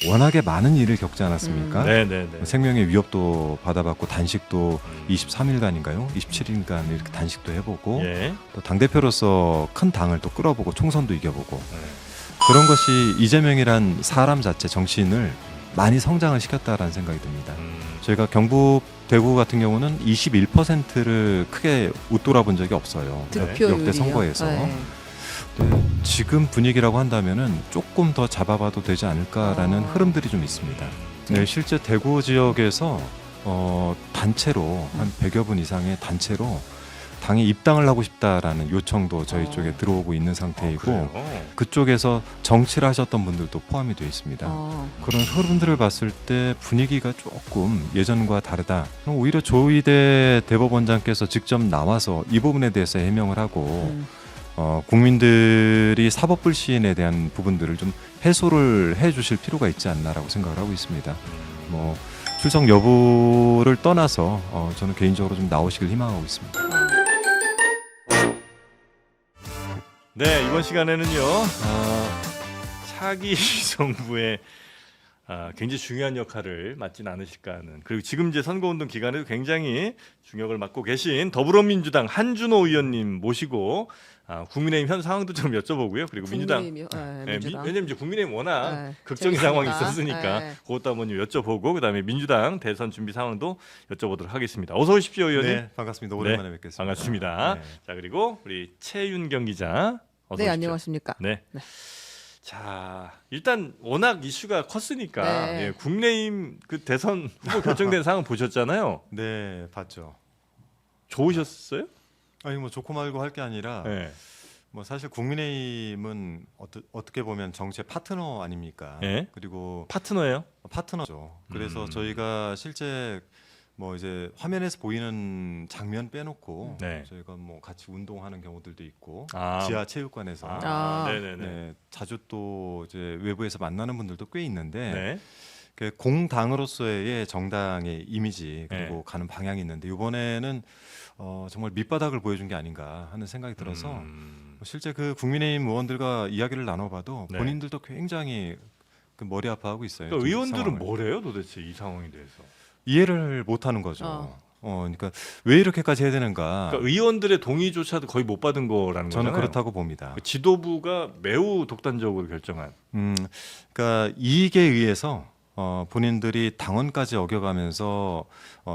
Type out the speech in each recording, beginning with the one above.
워낙에 많은 일을 겪지 않았습니까? 네네네. 생명의 위협도 받아봤고 단식도 23일간인가요? 27일간 이렇게 단식도 해보고 예. 또 당대표로서 큰 당을 또 끌어보고 총선도 이겨보고 네. 그런 것이 이재명이란 사람 자체 정치인을 많이 성장을 시켰다라는 생각이 듭니다. 저희가 경북 대구 같은 경우는 21%를 크게 웃돌아본 적이 없어요. 득표율이요. 역대 선거에서. 네. 네, 지금 분위기라고 한다면은 조금 더 잡아봐도 되지 않을까라는 흐름들이 좀 있습니다. 네, 실제 대구 지역에서 단체로 한 100여 분 이상의 단체로 당에 입당을 하고 싶다라는 요청도 저희 쪽에 들어오고 있는 상태이고 그쪽에서 정치를 하셨던 분들도 포함이 되어 있습니다. 그런 흐름들을 봤을 때 분위기가 조금 예전과 다르다. 오히려 조희대 대법원장께서 직접 나와서 이 부분에 대해서 해명을 하고 국민들이 사법불신에 대한 부분들을 좀 해소를 해주실 필요가 있지 않나라고 생각을 하고 있습니다. 뭐 출석 여부를 떠나서 저는 개인적으로 좀 나오시길 희망하고 있습니다. 네, 이번 시간에는요 차기 정부의 굉장히 중요한 역할을 맡진 않으실까 하는, 그리고 지금 이제 선거운동 기간에도 굉장히 중역을 맡고 계신 더불어민주당 한준호 의원님 모시고 국민의힘 현 상황도 좀 여쭤보고요. 그리고 민주당, 왜냐면 이제 국민의힘 워낙 극적인 상황이 있었으니까 그것도 한번 여쭤보고 그다음에 민주당 대선 준비 상황도 여쭤보도록 하겠습니다. 어서 오십시오, 의원님. 네, 반갑습니다. 오랜만에 뵙겠습니다. 반갑습니다. 네. 자, 그리고 우리 최윤경 기자. 어서 오십시오. 안녕하십니까. 네. 자, 일단 워낙 이슈가 컸으니까 네. 국민의힘 그 대선 후보 결정된 상황 보셨잖아요. 네, 봤죠. 좋으셨어요? 아니 뭐 좋고 말고 할 게 아니라 네. 뭐 사실 국민의힘은 어떻게 보면 정치의 파트너 아닙니까? 네. 그리고 파트너예요? 파트너죠. 그래서 저희가 실제 뭐 이제 화면에서 보이는 장면 빼놓고 네. 저희가 뭐 같이 운동하는 경우들도 있고 아. 지하 체육관에서 네네네. 네, 자주 또 이제 외부에서 만나는 분들도 꽤 있는데 네. 그 공당으로서의 정당의 이미지 그리고 네. 가는 방향이 있는데 이번에는 정말 밑바닥을 보여준 게 아닌가 하는 생각이 들어서 실제 그 국민의힘 의원들과 이야기를 나눠봐도 네. 본인들도 굉장히 그 머리 아파하고 있어요. 그러니까 의원들은 상황을. 뭐래요, 도대체 이 상황에 대해서? 이해를 못하는 거죠. 그러니까 왜 이렇게까지 해야 되는가? 그러니까 의원들의 동의조차도 거의 못 받은 거라는 저는 거잖아요. 그렇다고 봅니다. 지도부가 매우 독단적으로 결정한. 그러니까 이익에 의해서 본인들이 당원까지 어겨가면서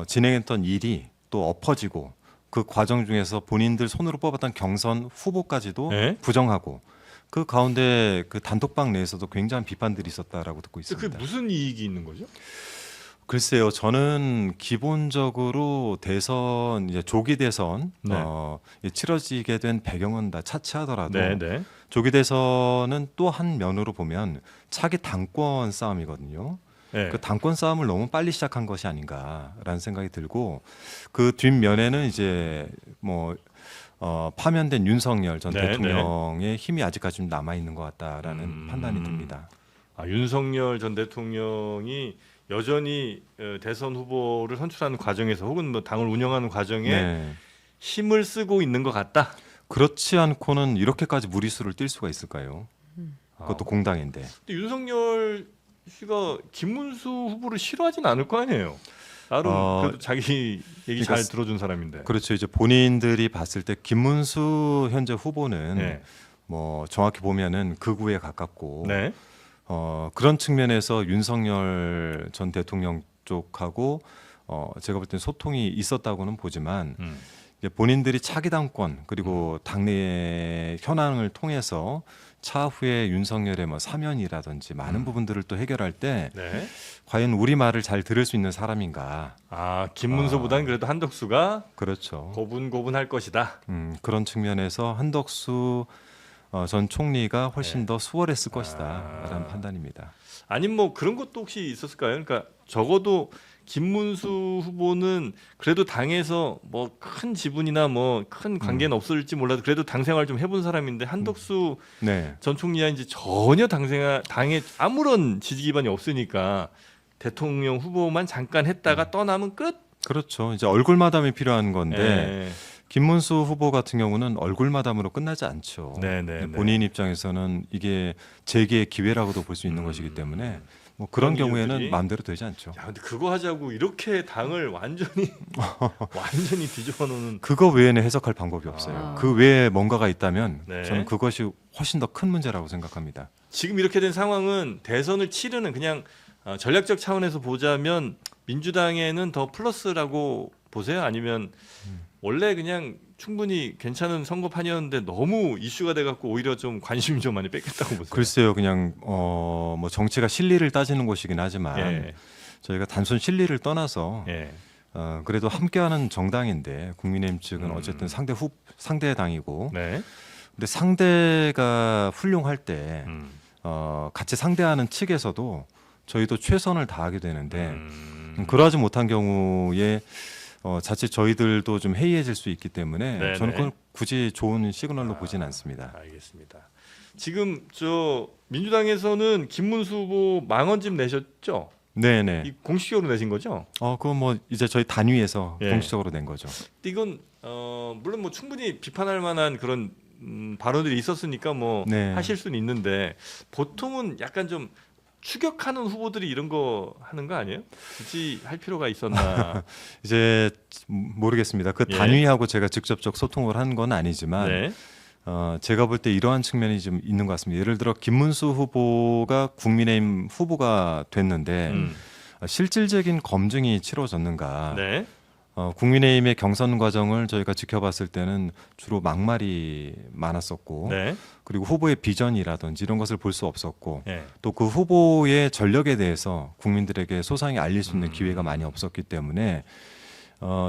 진행했던 일이 또 엎어지고 그 과정 중에서 본인들 손으로 뽑았던 경선 후보까지도 네? 부정하고 그 가운데 그 단톡방 내에서도 굉장한 비판들이 있었다라고 듣고 있습니다. 그게 무슨 이익이 있는 거죠? 글쎄요, 저는 기본적으로 대선 이제 조기 대선 네. 치러지게 된 배경은 다 차치하더라도 네. 조기 대선은 또 한 면으로 보면 차기 당권 싸움이거든요. 네. 그 당권 싸움을 너무 빨리 시작한 것이 아닌가라는 생각이 들고 그 뒷면에는 이제 뭐 파면된 윤석열 전 네, 대통령의 힘이 아직까지 좀 남아 있는 것 같다라는 판단이 듭니다. 윤석열 전 대통령이 여전히 대선 후보를 선출하는 과정에서 혹은 뭐 당을 운영하는 과정에 네. 힘을 쓰고 있는 것 같다. 그렇지 않고는 이렇게까지 무리수를 뛸 수가 있을까요? 그것도 공당인데. 근데 윤석열 씨가 김문수 후보를 싫어하진 않을 거 아니에요. 나름 그래도 자기 얘기 그러니까 잘 들어준 사람인데. 그렇죠. 이제 본인들이 봤을 때 김문수 현재 후보는 네. 뭐 정확히 보면은 극우에 가깝고 네. 그런 측면에서 윤석열 전 대통령 쪽하고 제가 볼 때는 소통이 있었다고는 보지만 이제 본인들이 차기 당권 그리고 당내 현황을 통해서 차후에 윤석열의 뭐 사면이라든지 많은 부분들을 또 해결할 때 네. 과연 우리 말을 잘 들을 수 있는 사람인가? 김문수보다는 그래도 한덕수가 그렇죠. 고분고분할 것이다. 그런 측면에서 한덕수 전 총리가 훨씬 더 수월했을 것이다라는 판단입니다. 아니면 뭐 그런 것도 혹시 있었을까요? 그러니까 적어도 김문수 후보는 그래도 당에서 뭐 큰 지분이나 뭐 큰 관계는 없을지 몰라도 그래도 당 생활 좀 해본 사람인데 한덕수 네. 전 총리와 이제 전혀 당에 아무런 지지 기반이 없으니까 대통령 후보만 잠깐 했다가 떠나면 끝. 그렇죠. 이제 얼굴 마담이 필요한 건데 네. 김문수 후보 같은 경우는 얼굴 마담으로 끝나지 않죠. 네. 본인 입장에서는 이게 재기의 기회라고도 볼 수 있는 것이기 때문에 뭐 그런 그런 경우에는 이유들이. 마음대로 되지 않죠. 야, 근데 그거 하자고 이렇게 당을 완전히 완전히 뒤집어 놓는. 그거 외에는 해석할 방법이 없어요. 아. 그 외에 뭔가가 있다면 네. 저는 그것이 훨씬 더 큰 문제라고 생각합니다. 지금 이렇게 된 상황은 대선을 치르는 그냥 전략적 차원에서 보자면 민주당에는 더 플러스라고 보세요? 아니면 원래 그냥 충분히 괜찮은 선거판이었는데 너무 이슈가 돼갖고 오히려 좀 관심이 좀 많이 뺏겼다고 보세요? 글쎄요, 그냥 뭐 정치가 실리를 따지는 곳이긴 하지만 예, 저희가 단순 실리를 떠나서 예. 그래도 함께하는 정당인데 국민의힘 측은 음. 어쨌든 상대 당이고, 네. 근데 상대가 훌륭할 때 음. 같이 상대하는 측에서도 저희도 최선을 다하게 되는데 음. 그러하지 못한 경우에 자칫 저희들도 좀 해이해질 수 있기 때문에 네네. 저는 그걸 굳이 좋은 시그널로 보진 않습니다. 알겠습니다. 지금 저 민주당에서는 김문수 후보 망언집 내셨죠? 네네. 이 공식적으로 내신 거죠? 그건 뭐 이제 저희 단위에서 예. 공식적으로 낸 거죠. 이건 물론 뭐 충분히 비판할 만한 그런 발언들이 있었으니까 뭐 네. 하실 수는 있는데 보통은 약간 좀 추격하는 후보들이 이런 거 하는 거 아니에요? 굳이 할 필요가 있었나? 이제 모르겠습니다. 그 예. 단위하고 제가 직접적 소통을 한 건 아니지만 네. 제가 볼 때 이러한 측면이 좀 있는 것 같습니다. 예를 들어 김문수 후보가 국민의힘 후보가 됐는데 음. 실질적인 검증이 치러졌는가? 네. 국민의힘의 경선 과정을 저희가 지켜봤을 때는 주로 막말이 많았었고, 네. 그리고 후보의 비전이라든지 이런 것을 볼 수 없었고, 네. 또 그 후보의 전력에 대해서 국민들에게 소상히 알릴 수 있는 기회가 많이 없었기 때문에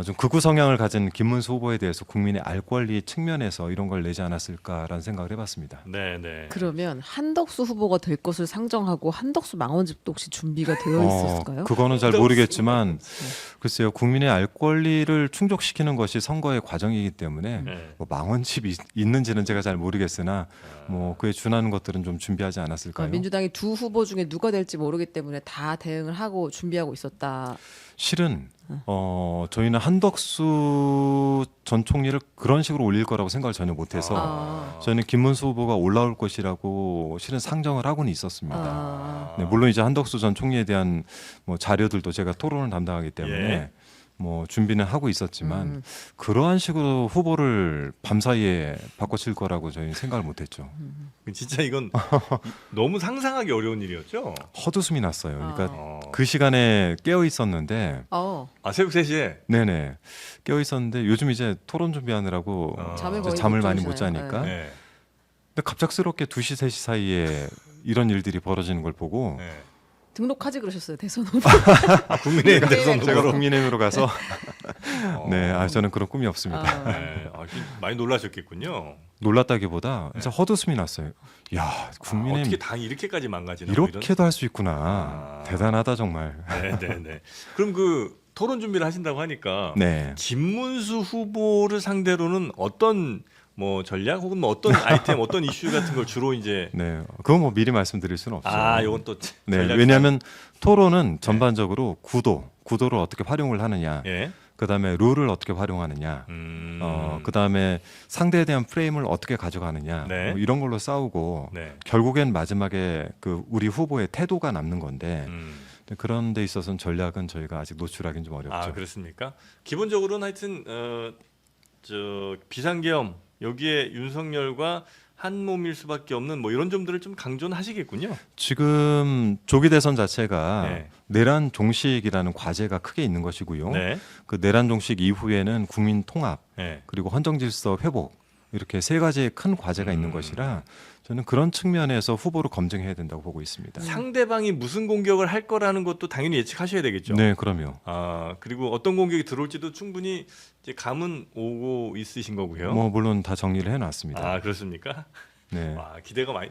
좀 극우 성향을 가진 김문수 후보에 대해서 국민의 알 권리 측면에서 이런 걸 내지 않았을까라는 생각을 해봤습니다. 네. 네. 그러면 한덕수 후보가 될 것을 상정하고 한덕수 망언집도 혹시 준비가 되어 있었을까요? 그거는 잘 한덕수. 모르겠지만 글쎄요, 국민의 알 권리를 충족시키는 것이 선거의 과정이기 때문에 네. 뭐 망언집이 있는지는 제가 잘 모르겠으나 뭐 그에 준하는 것들은 좀 준비하지 않았을까요? 민주당이 두 후보 중에 누가 될지 모르기 때문에 다 대응을 하고 준비하고 있었다. 실은 저희는 한덕수 전 총리를 그런 식으로 올릴 거라고 생각을 전혀 못해서 저희는 김문수 후보가 올라올 것이라고 실은 상정을 하고는 있었습니다. 네, 물론 이제 한덕수 전 총리에 대한 뭐 자료들도 제가 토론을 담당하기 때문에 예. 뭐 준비는 하고 있었지만 그러한 식으로 후보를 밤사이에 바꿔칠 거라고 저희는 생각을 못했죠. 진짜 이건 너무 상상하기 어려운 일이었죠. 헛웃음이 났어요. 그러니까 어. 그 시간에 깨어 있었는데, 새벽 3시에 네네, 깨어 있었는데 요즘 이제 토론 준비하느라고 잠을 이제 거의 잠을 못 많이 못 주무시나요? 자니까. 네. 근데 갑작스럽게 2시, 3시 사이에 이런 일들이 벌어지는 걸 보고 네. 등록하지 그러셨어요 대선 후보. 국민의힘 대선 제가 후보로. 국민의힘으로 가서 네, 저는 그런 꿈이 없습니다. 네. 많이 놀라셨겠군요. 놀랐다기보다 진짜 헛웃음이 났어요. 야, 국민의힘 어떻게 당이 이렇게까지 망가지나? 뭐 이렇게도 할 수 있구나. 대단하다 정말. 네네네. 그럼 그 토론 준비를 하신다고 하니까 네. 김문수 후보를 상대로는 어떤 뭐 전략 혹은 뭐 어떤 아이템, 어떤 이슈 같은 걸 주로 이제 네, 그건 뭐 미리 말씀드릴 수는 없죠. 이건 또 네, 전략상- 왜냐하면 토론은 전반적으로 구도를 어떻게 활용을 하느냐, 예. 그다음에 룰을 어떻게 활용하느냐, 그다음에 상대에 대한 프레임을 어떻게 가져가느냐, 네. 뭐 이런 걸로 싸우고 네. 결국엔 마지막에 그 우리 후보의 태도가 남는 건데 음. 그런 데 있어서는 전략은 저희가 아직 노출하기는 좀 어렵죠. 그렇습니까? 기본적으로는 하여튼 저 비상계엄 여기에 윤석열과 한 몸일 수밖에 없는 뭐 이런 점들을 좀 강조는 하시겠군요. 지금 조기 대선 자체가 네. 내란 종식이라는 과제가 크게 있는 것이고요. 네. 그 내란 종식 이후에는 국민 통합 네. 그리고 헌정 질서 회복 이렇게 세 가지의 큰 과제가 있는 것이라 저는 그런 측면에서 후보를 검증해야 된다고 보고 있습니다. 상대방이 무슨 공격을 할 거라는 것도 당연히 예측하셔야 되겠죠. 네, 그럼요. 그리고 어떤 공격이 들어올지도 충분히 이제 감은 오고 있으신 거고요. 뭐 물론 다 정리를 해놨습니다. 그렇습니까? 네. 와, 기대가 많이.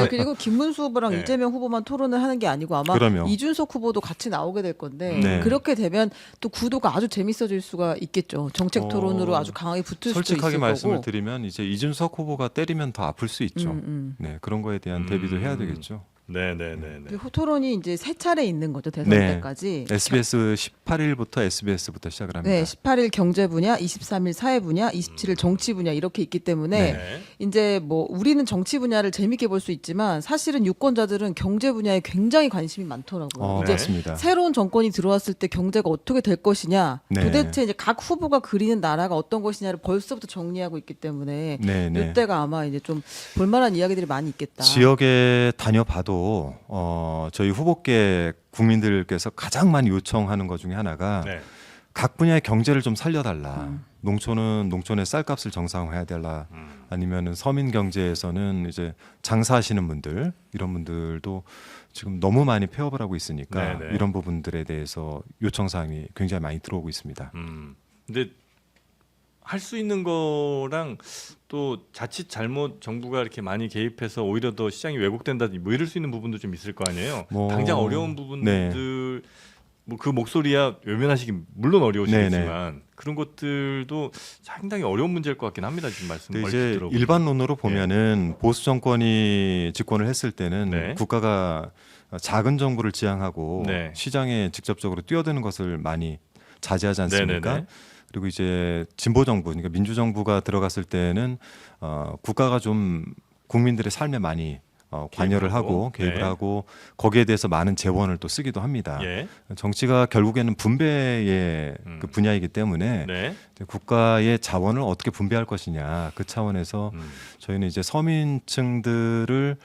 그리고 김문수 후보랑 네. 이재명 후보만 토론을 하는 게 아니고 아마 그럼요. 이준석 후보도 같이 나오게 될 건데 네. 그렇게 되면 또 구도가 아주 재밌어질 수가 있겠죠. 정책 토론으로 아주 강하게 붙을 수도 있을 솔직하게 말씀을 거고. 드리면 이제 이준석 후보가 때리면 더 아플 수 있죠. 네, 그런 거에 대한 대비도 해야 되겠죠. 네네네. 그 토론이 이제 세 차례 있는 거죠 대선 네. 때까지. SBS 18일부터 SBS부터 시작을 합니다. 네, 18일 경제 분야, 23일 사회 분야, 27일 정치 분야 이렇게 있기 때문에 네. 이제 뭐 우리는 정치 분야를 재밌게 볼 수 있지만 사실은 유권자들은 경제 분야에 굉장히 관심이 많더라고요. 이제 맞습니다. 새로운 정권이 들어왔을 때 경제가 어떻게 될 것이냐, 네. 도대체 이제 각 후보가 그리는 나라가 어떤 것이냐를 벌써부터 정리하고 있기 때문에 네네. 이때가 아마 이제 좀 볼만한 이야기들이 많이 있겠다. 지역에 다녀봐도 저희 후보께 국민들께서 가장 많이 요청하는 것 중에 하나가 네. 각 분야의 경제를 좀 살려달라. 농촌은 농촌의 쌀값을 정상화해야 달라. 아니면은 서민 경제에서는 이제 장사하시는 분들 이런 분들도 지금 너무 많이 폐업을 하고 있으니까 네네. 이런 부분들에 대해서 요청 사항이 굉장히 많이 들어오고 있습니다. 근데 할 수 있는 거랑 또 자칫 잘못 정부가 이렇게 많이 개입해서 오히려 더 시장이 왜곡된다든지 뭐 이럴 수 있는 부분도 좀 있을 거 아니에요. 뭐, 당장 어려운 부분들 뭐 그 목소리야 외면하시기 물론 어려우시겠지만 그런 것들도 상당히 어려운 문제일 것 같긴 합니다. 지금 말씀 근데 얼핏 이제 들어보면. 일반론으로 보면은 보수 정권이 집권을 했을 때는 네. 국가가 작은 정부를 지향하고 네. 시장에 직접적으로 뛰어드는 것을 많이 자제하지 않습니까? 네네네. 그리고 이제 진보 정부, 그러니까 민주 정부가 들어갔을 때는 국가가 좀 국민들의 삶에 많이 관여를 하고 개입을 네. 하고 거기에 대해서 많은 재원을 또 쓰기도 합니다. 예. 정치가 결국에는 분배의 그 분야이기 때문에 네. 국가의 자원을 어떻게 분배할 것이냐 그 차원에서 저희는 이제 서민층들을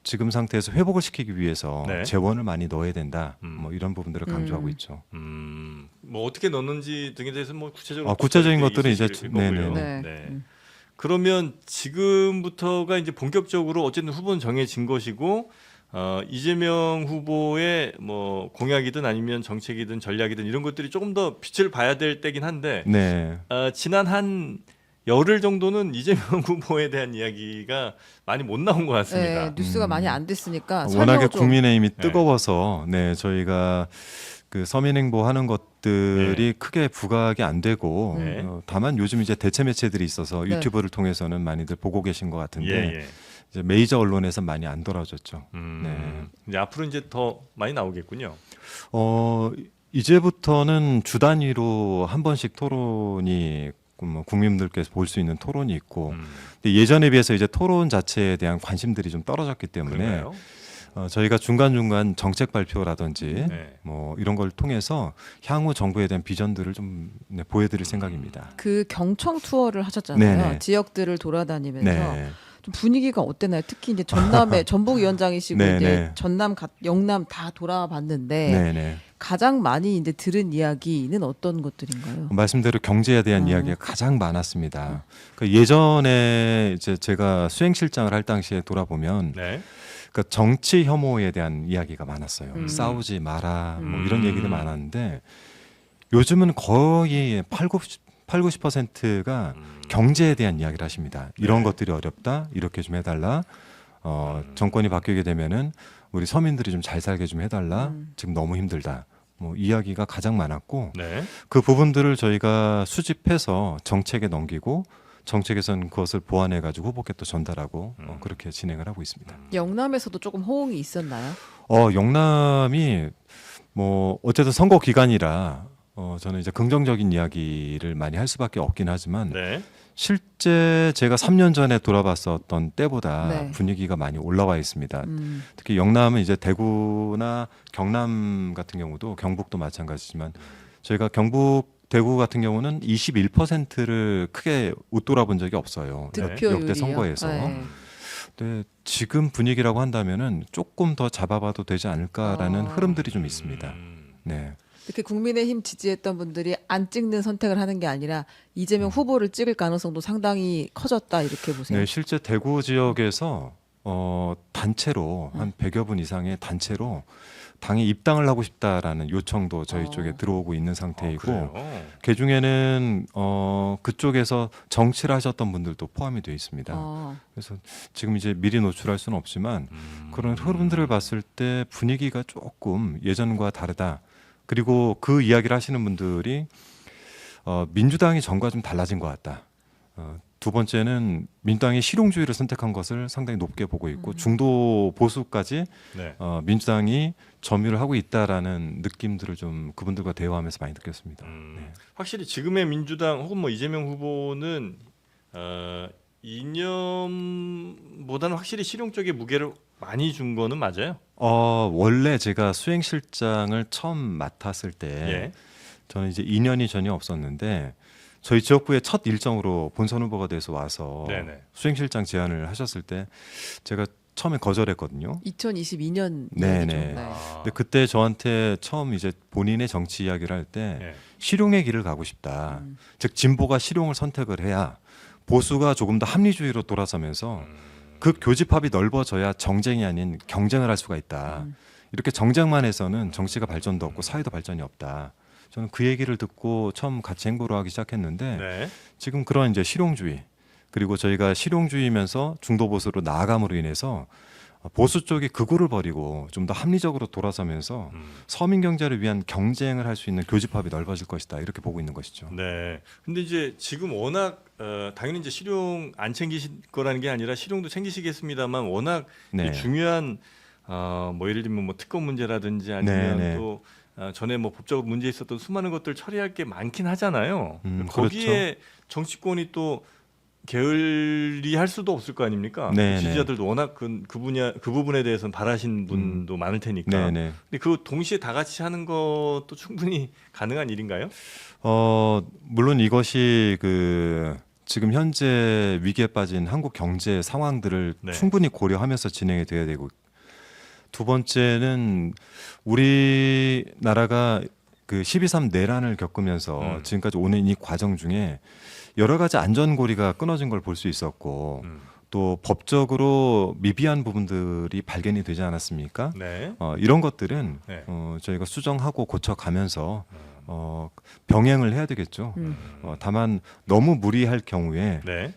지금 상태에서 회복을 시키기 위해서 네. 재원을 많이 넣어야 된다. 뭐 이런 부분들을 강조하고 있죠. 뭐 어떻게 넣는지 등에 대해서 뭐 구체적으로 구체적인 것들이 것들은 이제 있으실 거고요. 네네네. 네. 네. 그러면 지금부터가 이제 본격적으로 어쨌든 후보는 정해진 것이고 이재명 후보의 뭐 공약이든 아니면 정책이든 전략이든 이런 것들이 조금 더 빛을 봐야 될 때긴 한데 네. 지난 한 열흘 정도는 이재명 후보에 대한 이야기가 많이 못 나온 것 같습니다. 네, 뉴스가 많이 안 됐으니까 워낙에 설명을 좀 국민의힘이 네. 뜨거워서 네 저희가 그 서민행보 하는 것들이 크게 부각이 안 되고 네. 다만 요즘 이제 대체 매체들이 있어서 네. 유튜브를 통해서는 많이들 보고 계신 것 같은데 예. 이제 메이저 언론에서 많이 안 돌아줬죠. 이제 앞으로 이제 더 많이 나오겠군요. 이제부터는 주 단위로 한 번씩 토론이 뭐 국민들께서 볼 수 있는 토론이 있고 근데 예전에 비해서 이제 토론 자체에 대한 관심들이 좀 떨어졌기 때문에 그런가요? 저희가 중간중간 정책 발표라든지 네. 뭐 이런 걸 통해서 향후 정부에 대한 비전들을 좀 보여드릴 생각입니다. 그 경청 투어를 하셨잖아요. 네네. 지역들을 돌아다니면서 네. 좀 분위기가 어땠나요? 특히 이제 전남에 전북위원장이시고 네네. 이제 전남, 영남 다 돌아봤는데 네네. 가장 많이 이제 들은 이야기는 어떤 것들인가요? 말씀대로 경제에 대한 이야기가 가장 많았습니다. 그러니까 예전에 이제 제가 수행실장을 할 당시에 돌아보면 네. 그러니까 정치 혐오에 대한 이야기가 많았어요. 싸우지 마라 뭐 이런 얘기들 많았는데 요즘은 거의 90%가 경제에 대한 이야기를 하십니다. 이런 네. 것들이 어렵다. 이렇게 좀 해달라. 정권이 바뀌게 되면은 우리 서민들이 좀 잘 살게 좀 해달라. 지금 너무 힘들다. 뭐 이야기가 가장 많았고 네. 그 부분들을 저희가 수집해서 정책에 넘기고 정책에서는 그것을 보완해 가지고 후보께 또 전달하고 그렇게 진행을 하고 있습니다. 영남에서도 조금 호응이 있었나요? 영남이 뭐 어쨌든 선거 기간이라 저는 이제 긍정적인 이야기를 많이 할 수밖에 없긴 하지만 네. 실제 제가 3년 전에 돌아봤었던 때보다 네. 분위기가 많이 올라와 있습니다. 특히 영남은 이제 대구나 경남 같은 경우도 경북도 마찬가지지만 저희가 경북 대구 같은 경우는 21%를 크게 웃돌아본 적이 없어요. 득표율이요? 역대 선거에서. 네. 근데 지금 분위기라고 한다면은 조금 더 잡아봐도 되지 않을까라는 흐름들이 좀 있습니다. 네. 이렇게 국민의힘 지지했던 분들이 안 찍는 선택을 하는 게 아니라 이재명 후보를 찍을 가능성도 상당히 커졌다 이렇게 보세요. 네, 실제 대구 지역에서 단체로 한 100여 분 이상의 단체로 당에 입당을 하고 싶다라는 요청도 저희 쪽에 들어오고 있는 상태이고 그래요? 그 중에는 그쪽에서 정치를 하셨던 분들도 포함이 되어 있습니다. 그래서 지금 이제 미리 노출할 수는 없지만 그런 흐름들을 봤을 때 분위기가 조금 예전과 다르다. 그리고 그 이야기를 하시는 분들이 민주당이 전과 좀 달라진 것 같다. 두 번째는 민주당이 실용주의를 선택한 것을 상당히 높게 보고 있고 중도 보수까지 네. 민주당이 점유를 하고 있다라는 느낌들을 좀 그분들과 대화하면서 많이 느꼈습니다. 네. 확실히 지금의 민주당 혹은 뭐 이재명 후보는 이념보다는 확실히 실용 쪽에 무게를 많이 준 거는 맞아요. 원래 제가 수행실장을 처음 맡았을 때 예. 저는 이제 인연이 전혀 없었는데 저희 지역구의 첫 일정으로 본선 후보가 돼서 와서 네네. 수행실장 제안을 하셨을 때 제가 처음에 거절했거든요. 2022년 네네. 이야기죠. 네. 근데 그때 저한테 처음 이제 본인의 정치 이야기를 할 때 예. 실용의 길을 가고 싶다. 즉 진보가 실용을 선택을 해야 보수가 조금 더 합리주의로 돌아서면서 그 교집합이 넓어져야 정쟁이 아닌 경쟁을 할 수가 있다. 이렇게 정쟁만 해서는 정치가 발전도 없고 사회도 발전이 없다. 저는 그 얘기를 듣고 처음 같이 행보를 하기 시작했는데 네. 지금 그런 이제 실용주의 그리고 저희가 실용주의면서 중도 보수로 나아감으로 인해서 보수 쪽이 극우를 버리고 좀 더 합리적으로 돌아서면서 서민 경제를 위한 경쟁을 할 수 있는 교집합이 넓어질 것이다 이렇게 보고 있는 것이죠. 네. 근데 이제 지금 워낙 당연히 이제 실용 안 챙기실 거라는 게 아니라 실용도 챙기시겠습니다만 워낙 네. 이 중요한 뭐 예를 들면 뭐 특검 문제라든지 아니면 네, 네. 또 전에 뭐 법적 문제 있었던 수많은 것들 처리할 게 많긴 하잖아요. 거기에 그렇죠. 정치권이 또 게을리할 수도 없을 거 아닙니까? 네, 지지자들도 워낙 그 부분에 대해서는 바라신 분도 많을 테니까. 네네. 근데 그 동시에 다 같이 하는 것도 충분히 가능한 일인가요? 물론 이것이 그 지금 현재 위기에 빠진 한국 경제 상황들을 네. 충분히 고려하면서 진행이 돼야 되고 두 번째는 우리나라가 그 12.3 내란을 겪으면서 지금까지 오는 이 과정 중에 여러 가지 안전고리가 끊어진 걸 볼 수 있었고 또 법적으로 미비한 부분들이 발견이 되지 않았습니까? 네. 이런 것들은 네. 저희가 수정하고 고쳐가면서 병행을 해야 되겠죠. 다만 너무 무리할 경우에 네.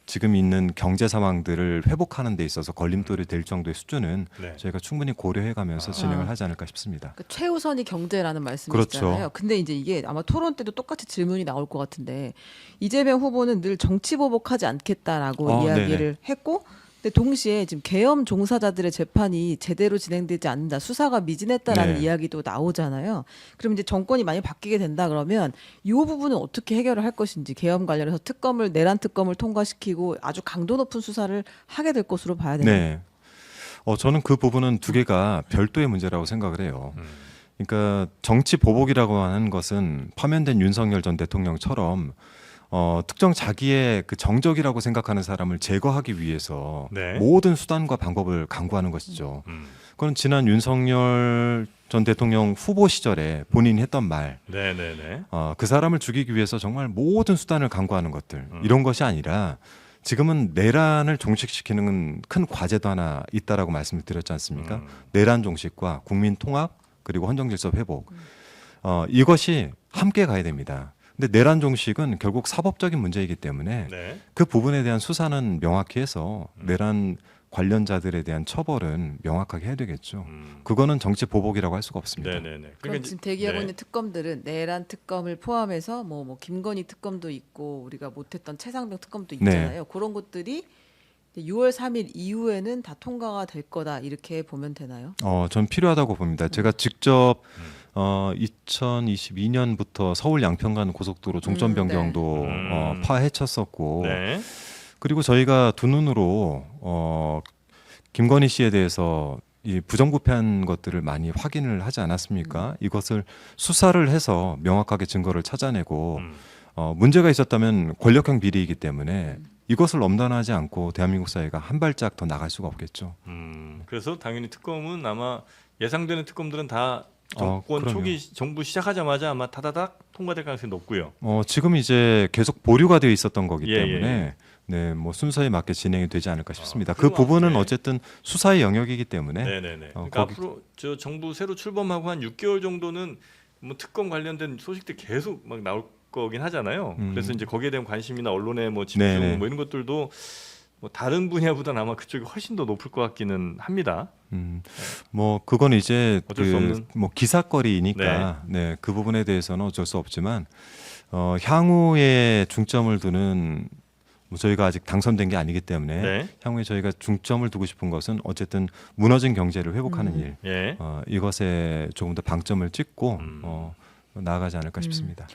지금 있는 경제 상황들을 회복하는 데 있어서 걸림돌이 될 정도의 수준은 네. 저희가 충분히 고려해가면서 진행을 하지 않을까 싶습니다. 그러니까 최우선이 경제라는 말씀이시잖아요. 그렇죠. 근데 이제 이게 아마 토론 때도 똑같이 질문이 나올 것 같은데 이재명 후보는 늘 정치 보복하지 않겠다라고 이야기를 했고 근데 동시에 지금 계엄 종사자들의 재판이 제대로 진행되지 않는다. 수사가 미진했다라는 네. 이야기도 나오잖아요. 그럼 이제 정권이 많이 바뀌게 된다 그러면 이 부분은 어떻게 해결을 할 것인지 계엄 관련해서 내란 특검을 통과시키고 아주 강도 높은 수사를 하게 될 것으로 봐야 되나요? 네. 저는 그 부분은 두 개가 별도의 문제라고 생각을 해요. 그러니까 정치 보복이라고 하는 것은 파면된 윤석열 전 대통령처럼 특정 자기의 그 정적이라고 생각하는 사람을 제거하기 위해서 네. 모든 수단과 방법을 강구하는 것이죠. 그건 지난 윤석열 전 대통령 후보 시절에 본인이 했던 말, 네네네. 그 사람을 죽이기 위해서 정말 모든 수단을 강구하는 것들 이런 것이 아니라 지금은 내란을 종식시키는 큰 과제도 하나 있다라고 말씀을 드렸지 않습니까? 내란 종식과 국민 통합 그리고 헌정질서 회복 이것이 함께 가야 됩니다. 근데 내란 종식은 결국 사법적인 문제이기 때문에 네. 그 부분에 대한 수사는 명확히 해서 내란 관련자들에 대한 처벌은 명확하게 해야 되겠죠. 그거는 정치 보복이라고 할 수가 없습니다. 네네네. 그럼 지금 대기하고 네. 있는 특검들은 내란 특검을 포함해서 뭐 김건희 특검도 있고 우리가 못했던 최상병 특검도 있잖아요. 그런 것들이 6월 3일 이후에는 다 통과가 될 거다 이렇게 보면 되나요? 전 필요하다고 봅니다. 제가 직접 2022년부터 서울 양평간 고속도로 종점 변경도 파헤쳤었고 네. 그리고 저희가 두 눈으로 김건희 씨에 대해서 이 부정부패한 것들을 많이 확인을 하지 않았습니까? 이것을 수사를 해서 명확하게 증거를 찾아내고 문제가 있었다면 권력형 비리이기 때문에 이것을 엄단하지 않고 대한민국 사회가 한 발짝 더 나갈 수가 없겠죠. 그래서 당연히 특검은 아마 예상되는 특검들은 다 정권 그럼요. 초기 정부 시작하자마자 아마 타다닥 통과될 가능성이 높고요. 지금 이제 계속 보류가 되어 있었던 거기 예, 때문에 네, 뭐 순서에 맞게 진행이 되지 않을까 싶습니다. 그 그리고 부분은 네. 어쨌든 수사의 영역이기 때문에 네네네. 그러니까 거기- 앞으로 저 정부 새로 출범하고 한 6개월 정도는 뭐 특검 관련된 소식들 계속 막 나올 거긴 하잖아요. 그래서 이제 거기에 대한 관심이나 언론의 뭐 집중 네네. 뭐 이런 것들도 뭐 다른 분야보다는 아마 그쪽이 훨씬 더 높을 것 같기는 합니다. 뭐 그건 이제 어쩔 수 없는. 뭐 기사거리니까 네, 그 부분에 대해서는 어쩔 수 없지만 향후에 중점을 두는 뭐 저희가 아직 당선된 게 아니기 때문에 네. 향후에 저희가 중점을 두고 싶은 것은 어쨌든 무너진 경제를 회복하는 일 예. 이것에 조금 더 방점을 찍고 나아가지 않을까 싶습니다.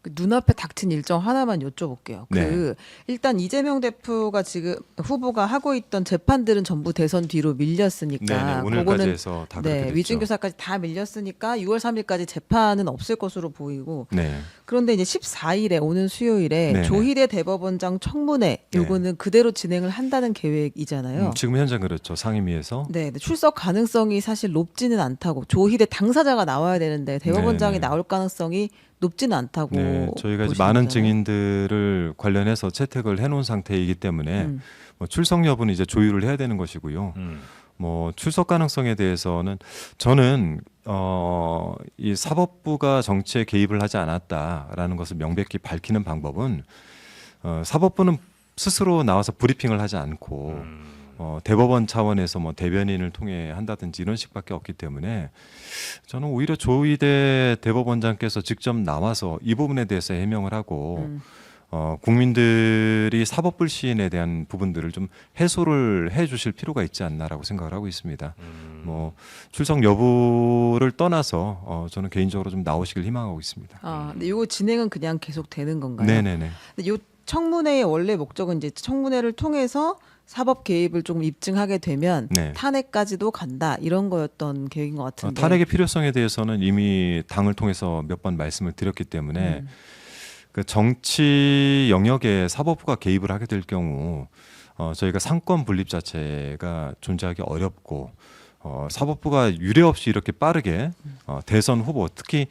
그 눈앞에 닥친 일정 하나만 여쭤볼게요. 네. 일단 이재명 대표가 지금 후보가 하고 있던 재판들은 전부 대선 뒤로 밀렸으니까 네네, 오늘까지 해서 다 그렇게 됐죠. 위증교사까지 다 밀렸으니까 6월 3일까지 재판은 없을 것으로 보이고 네. 그런데 이제 14일에 오는 수요일에 네네. 조희대 대법원장 청문회 요거는 그대로 진행을 한다는 계획이잖아요. 지금 현재 그렇죠. 상임위에서. 네, 근데 출석 가능성이 사실 높지는 않다고 조희대 당사자가 나와야 되는데 대법원장이 네네. 나올 가능성이 높지는 않다고 네, 저희가 이제 보시는 많은 거잖아요. 증인들을 관련해서 채택을 해놓은 상태이기 때문에 뭐 출석 여부는 이제 조율을 해야 되는 것이고요. 뭐 출석 가능성에 대해서는 저는 이 사법부가 정치에 개입을 하지 않았다라는 것을 명백히 밝히는 방법은 사법부는 스스로 나와서 브리핑을 하지 않고 대법원 차원에서 뭐 대변인을 통해 한다든지 이런 식밖에 없기 때문에 저는 오히려 조희대 대법원장께서 직접 나와서 이 부분에 대해서 해명을 하고 국민들이 사법 불신에 대한 부분들을 좀 해소를 해주실 필요가 있지 않나라고 생각을 하고 있습니다. 뭐 출석 여부를 떠나서 저는 개인적으로 좀 나오시길 희망하고 있습니다. 근데 이거 진행은 그냥 계속 되는 건가요? 네네네. 근데 요 청문회의 원래 목적은 이제 청문회를 통해서 사법 개입을 조금 입증하게 되면 네. 탄핵까지도 간다 이런 거였던 계획인 것 같은데. 탄핵의 필요성에 대해서는 이미 당을 통해서 몇 번 말씀을 드렸기 때문에 그 정치 영역에 사법부가 개입을 하게 될 경우 저희가 상권 분립 자체가 존재하기 어렵고 사법부가 유례 없이 이렇게 빠르게 대선 후보 특히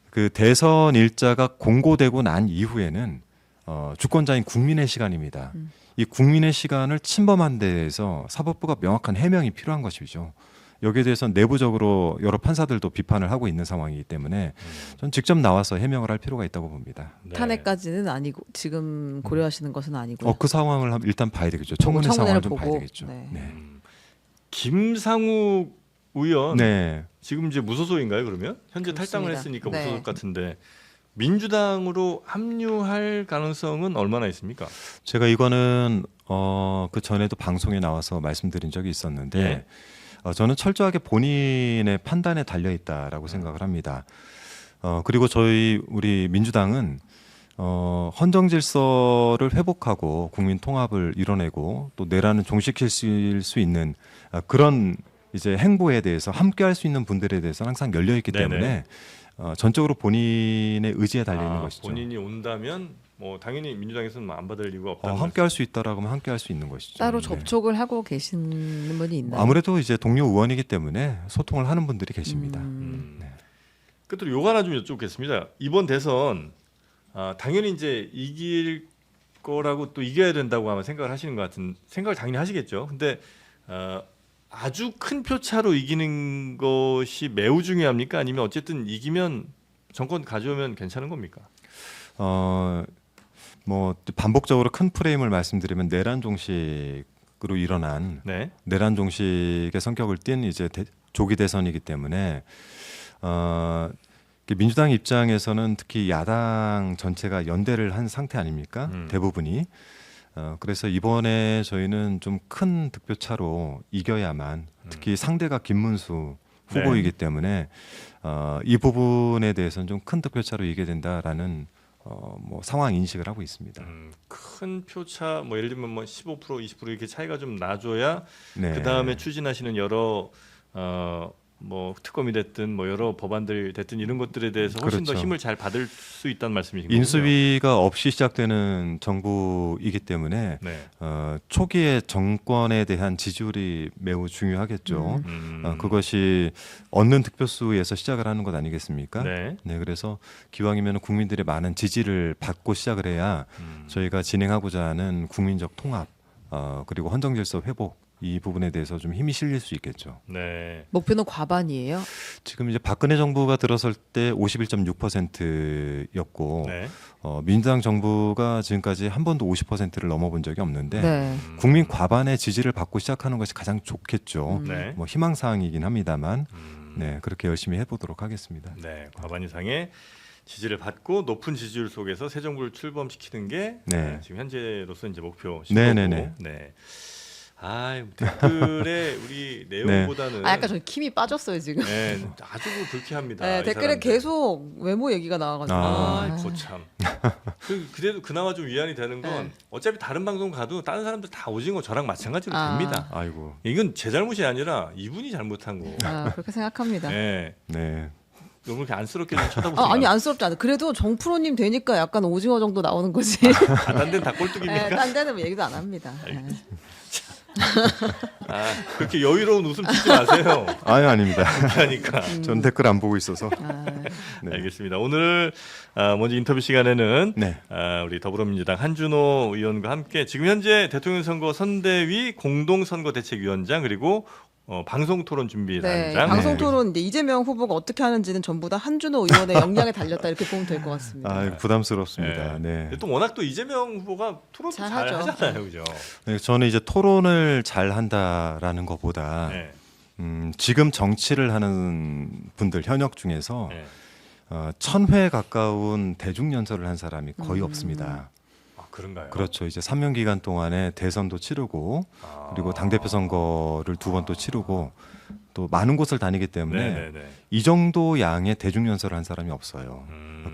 그 대선 일자가 공고되고 난 이후에는 주권자인 국민의 시간입니다. 이 국민의 시간을 침범한 데에서 사법부가 명확한 해명이 필요한 것이죠. 여기에 대해서는 내부적으로 여러 판사들도 비판을 하고 있는 상황이기 때문에 전 직접 나와서 해명을 할 필요가 있다고 봅니다. 네. 탄핵까지는 아니고 지금 고려하시는 것은 아니고요. 그 상황을 일단 봐야 되겠죠. 청문회 청문회를 상황을 좀 보고, 봐야 되겠죠. 네. 네. 김상욱 의원 네. 지금 이제 무소속인가요? 그러면 현재 그렇습니다. 탈당을 했으니까 네. 무소속 같은데 민주당으로 합류할 가능성은 얼마나 있습니까? 제가 이거는 그 전에도 방송에 나와서 말씀드린 적이 있었는데 네. 저는 철저하게 본인의 판단에 달려 있다라고 생각을 합니다. 그리고 우리 민주당은 헌정 질서를 회복하고 국민 통합을 이뤄내고 또 내란을 종식시킬 수 있는 그런 이제 행보에 대해서 함께할 수 있는 분들에 대해서는 항상 열려 있기 네네. 때문에 전적으로 본인의 의지에 달려 있는 것이죠. 본인이 온다면 뭐 당연히 민주당에서는 뭐안 받을 이유가 없다. 함께할 수 있다라고 하면 함께할 수 있는 것이죠. 따로 네. 접촉을 하고 계시는 분이 있나요? 아무래도 이제 동료 의원이기 때문에 소통을 하는 분들이 계십니다. 네. 끝으로 요거 하나 좀 여쭙겠습니다. 이번 대선 당연히 이제 이길 거라고 또 이겨야 된다고 아마 생각을 하시는 것 같은 생각을 당연히 하시겠죠. 근데 아주 큰 표차로 이기는 것이 매우 중요합니까? 아니면 어쨌든 이기면 정권 가져오면 괜찮은 겁니까? 뭐 반복적으로 큰 프레임을 말씀드리면 내란 종식으로 일어난 네. 내란 종식의 성격을 띤 이제 조기 대선이기 때문에 민주당 입장에서는 특히 야당 전체가 연대를 한 상태 아닙니까? 대부분이. 그래서 이번에 저희는 좀 큰 득표차로 이겨야만 특히 상대가 김문수 후보이기 때문에 이 부분에 대해서는 좀 큰 득표차로 이겨야 된다라는 뭐 상황 인식을 하고 있습니다. 큰 표차 뭐 예를 들면 뭐 15% 20% 이렇게 차이가 좀 나줘야 네. 그 다음에 추진하시는 여러 뭐 특검이 됐든 뭐 여러 법안들이 됐든 이런 것들에 대해서 훨씬 더 그렇죠. 힘을 잘 받을 수 있다는 말씀이신 거죠. 인수위가 없이 시작되는 정부이기 때문에 네. 초기에 정권에 대한 지지율이 매우 중요하겠죠. 그것이 얻는 득표수에서 시작을 하는 것 아니겠습니까? 네. 네, 그래서 기왕이면 국민들의 많은 지지를 받고 시작을 해야 저희가 진행하고자 하는 국민적 통합 그리고 헌정 질서 회복 이 부분에 대해서 좀 힘이 실릴 수 있겠죠. 네. 목표는 과반이에요. 지금 이제 박근혜 정부가 들어설 때 51.6%였고 네. 민주당 정부가 지금까지 한 번도 50%를 넘어본 적이 없는데 네. 국민 과반의 지지를 받고 시작하는 것이 가장 좋겠죠. 네. 뭐 희망 사항이긴 합니다만 네, 그렇게 열심히 해보도록 하겠습니다. 네. 과반 이상의 지지를 받고 높은 지지율 속에서 새 정부를 출범시키는 게 네. 지금 현재로서 이제 목표시고 네네네. 네. 댓글에 우리 내용보다는 아, 약간 좀 힘이 빠졌어요 지금. 네, 아주 불쾌합니다. 네, 이 댓글에 사람들. 계속 외모 얘기가 나와가지고. 고참. 그래도 그나마 좀 위안이 되는 건 네. 어차피 다른 방송 가도 다른 사람들 다 오징어 저랑 마찬가지로 됩니다. 아이고. 이건 제 잘못이 아니라 이분이 잘못한 거. 그렇게 생각합니다. 네. 네. 너무 이렇게 안쓰럽게 좀 쳐다보지 아니 마. 안쓰럽지 않아. 그래도 정프로님 되니까 약간 오징어 정도 나오는 거지. 딴 데는 다 꼴뚜기입니까? 네, 딴 데는 뭐 얘기도 안 합니다. 네. 그렇게 여유로운 웃음 짓지 마세요. 아닙니다. 그러니까. 전 댓글 안 보고 있어서. 네. 알겠습니다. 오늘 먼저 인터뷰 시간에는 네. 우리 더불어민주당 한준호 의원과 함께 지금 현재 대통령 선거 선대위 공동선거대책위원장 그리고 방송토론 네, 준비단장 방송토론 이제 이재명 후보가 어떻게 하는지는 전부 다 한준호 의원의 역량에 달렸다 이렇게 보면 될 것 같습니다. 부담스럽습니다. 네. 근데 또 워낙 또 이재명 후보가 토론 잘 잘하죠. 하잖아요, 그죠? 네, 저는 이제 토론을 잘 한다라는 것보다 네. 지금 정치를 하는 분들 현역 중에서 네. 1000회 가까운 대중연설을 한 사람이 거의 없습니다. 그런가요? 그렇죠. 이제 3년 기간 동안에 대선도 치르고 그리고 당대표 선거를 2번 또 치르고 또 많은 곳을 다니기 때문에 네네네. 이 정도 양의 대중연설을 한 사람이 없어요.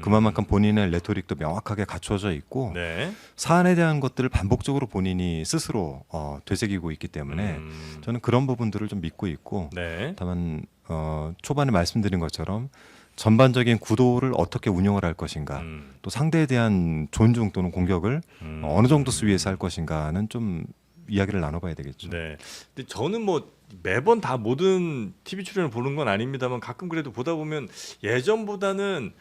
그만큼 본인의 레토릭도 명확하게 갖춰져 있고 네. 사안에 대한 것들을 반복적으로 본인이 스스로 되새기고 있기 때문에 저는 그런 부분들을 좀 믿고 있고 네. 다만 초반에 말씀드린 것처럼 전반적인 구도를 어떻게 운영을 할 것인가 또 상대에 대한 존중 또는 공격을 어느 정도 수위에서 할 것인가는 좀 이야기를 나눠봐야 되겠죠. 네. 근데 저는 뭐 매번 다 모든 TV 출연을 보는 건 아닙니다만 가끔 그래도 보다 보면 예전보다는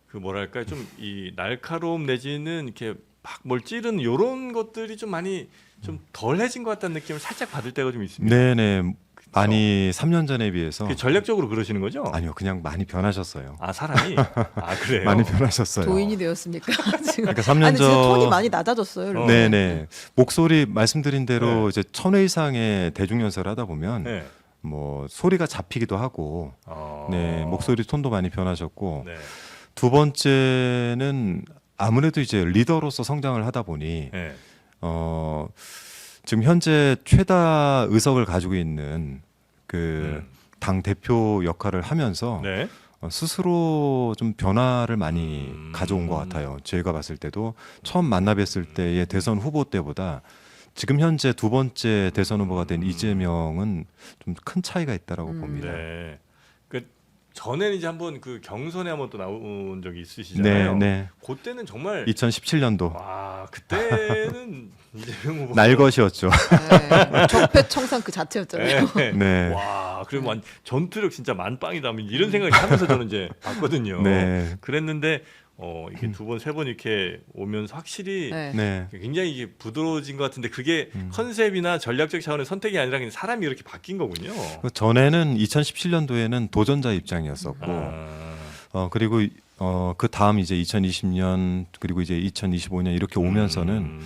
그 뭐랄까 좀 이 날카로움 내지는 이렇게 막 뭘 찌르는 이런 것들이 좀 많이 좀 덜해진 것 같다는 느낌을 살짝 받을 때가 좀 있습니다. 네네. 많이 3년 전에 비해서 그게 전략적으로 그러시는 거죠? 아니요, 그냥 많이 변하셨어요. 사람이 그래요. 많이 변하셨어요. 도인이 되었습니까? 지금. 그러니까 3년 아니, 전 지금 톤이 많이 낮아졌어요. 네네. 목소리 말씀드린 대로 네. 이제 1000회 이상의 대중연설을 하다 보면 네. 뭐 소리가 잡히기도 하고 네, 목소리 톤도 많이 변하셨고 네. 두 번째는 아무래도 이제 리더로서 성장을 하다 보니 네. 지금 현재 최다 의석을 가지고 있는 그 당 대표 역할을 하면서 네. 스스로 좀 변화를 많이 가져온 것 같아요. 제가 봤을 때도 처음 만나 뵀을 때의 대선 후보 때보다 지금 현재 두 번째 대선 후보가 된 이재명은 좀 큰 차이가 있다라고 봅니다. 네. 그 전에는 이제 한번 그 경선에 한번 또 나온 적이 네, 있으시잖아요. 네. 그때는 정말 2017년도 그때는 이재명 후보 날 것이었죠. 네, 적폐청산 그 자체였잖아요. 네. 네. 와, 그리고 전투력 진짜 만빵이다. 이런 생각을 하면서 저는 이제 봤거든요. 네. 그랬는데 이게 두 번, 세 번 이렇게 오면서 확실히 네. 네. 굉장히 이게 부드러워진 것 같은데 그게 컨셉이나 전략적 차원의 선택이 아니라 그냥 사람이 이렇게 바뀐 거군요. 그 전에는 2017년도에는 도전자 입장이었었고 그리고 그 다음 이제 2020년 그리고 이제 2025년 이렇게 오면서는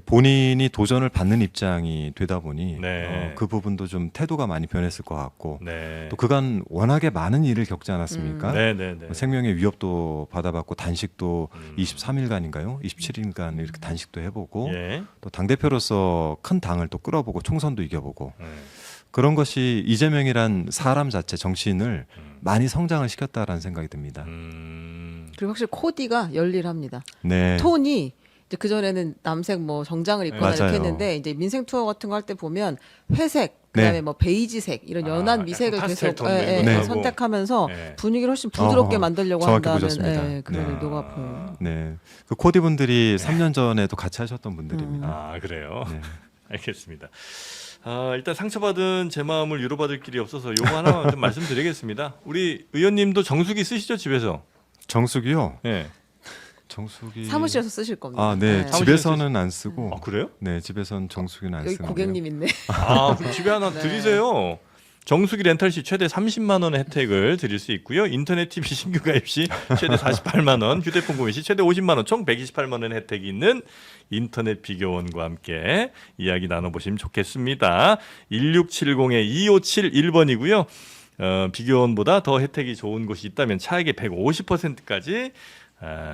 본인이 도전을 받는 입장이 되다 보니 네. 그 부분도 좀 태도가 많이 변했을 것 같고 네. 또 그간 워낙에 많은 일을 겪지 않았습니까? 네, 네, 네. 생명의 위협도 받아봤고 단식도 23일간인가요? 27일간 이렇게 단식도 해보고 예. 또 당대표로서 큰 당을 또 끌어보고 총선도 이겨보고 네. 그런 것이 이재명이란 사람 자체 정치인을 많이 성장을 시켰다라는 생각이 듭니다. 그리고 확실히 코디가 열일합니다. 네. 톤이 이제 그 전에는 남색 뭐 정장을 입거나 맞아요. 이렇게 했는데 이제 민생 투어 같은 거 할 때 보면 회색 그다음에 네. 뭐 베이지색 이런 연한 미색을 약간 계속 파스텔 톤 이런 거 네. 하고. 선택하면서 네. 분위기를 훨씬 부드럽게 만들려고 정확히 한다는 보셨습니다. 그런 네. 의도가 보여요. 네. 그 코디 분들이 3년 전에도 같이 하셨던 분들입니다. 그래요. 네. 알겠습니다. 일단 상처받은 제 마음을 위로받을 길이 없어서 요거 하나만 좀 말씀드리겠습니다. 우리 의원님도 정수기 쓰시죠 집에서? 정수기요? 네. 정수기 사무실에서 쓰실 겁니다. 네. 네. 집에서는 안 쓰고 그래요? 네, 집에서는 정수기는 안 여기 쓰는데요. 고객님 있네. 그럼 집에 하나 네. 드리세요. 정수기 렌탈 시 최대 30만 원의 혜택을 드릴 수 있고요. 인터넷 TV 신규 가입 시 최대 48만 원, 휴대폰 구매 시 최대 50만 원, 총 128만 원의 혜택이 있는 인터넷 비교원과 함께 이야기 나눠보시면 좋겠습니다. 1670-2571번이고요. 비교원보다 더 혜택이 좋은 곳이 있다면 차액의 150%까지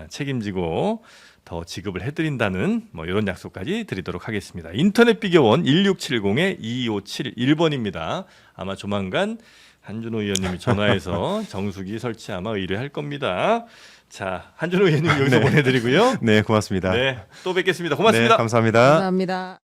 책임지고 더 지급을 해드린다는 뭐 이런 약속까지 드리도록 하겠습니다. 인터넷 비교원 1670-2571번입니다. 아마 조만간 한준호 의원님이 전화해서 정수기 설치 아마 의뢰할 겁니다. 자, 한준호 의원님 여기서 네. 보내드리고요. 네, 고맙습니다. 네, 또 뵙겠습니다. 고맙습니다. 네, 감사합니다. 감사합니다.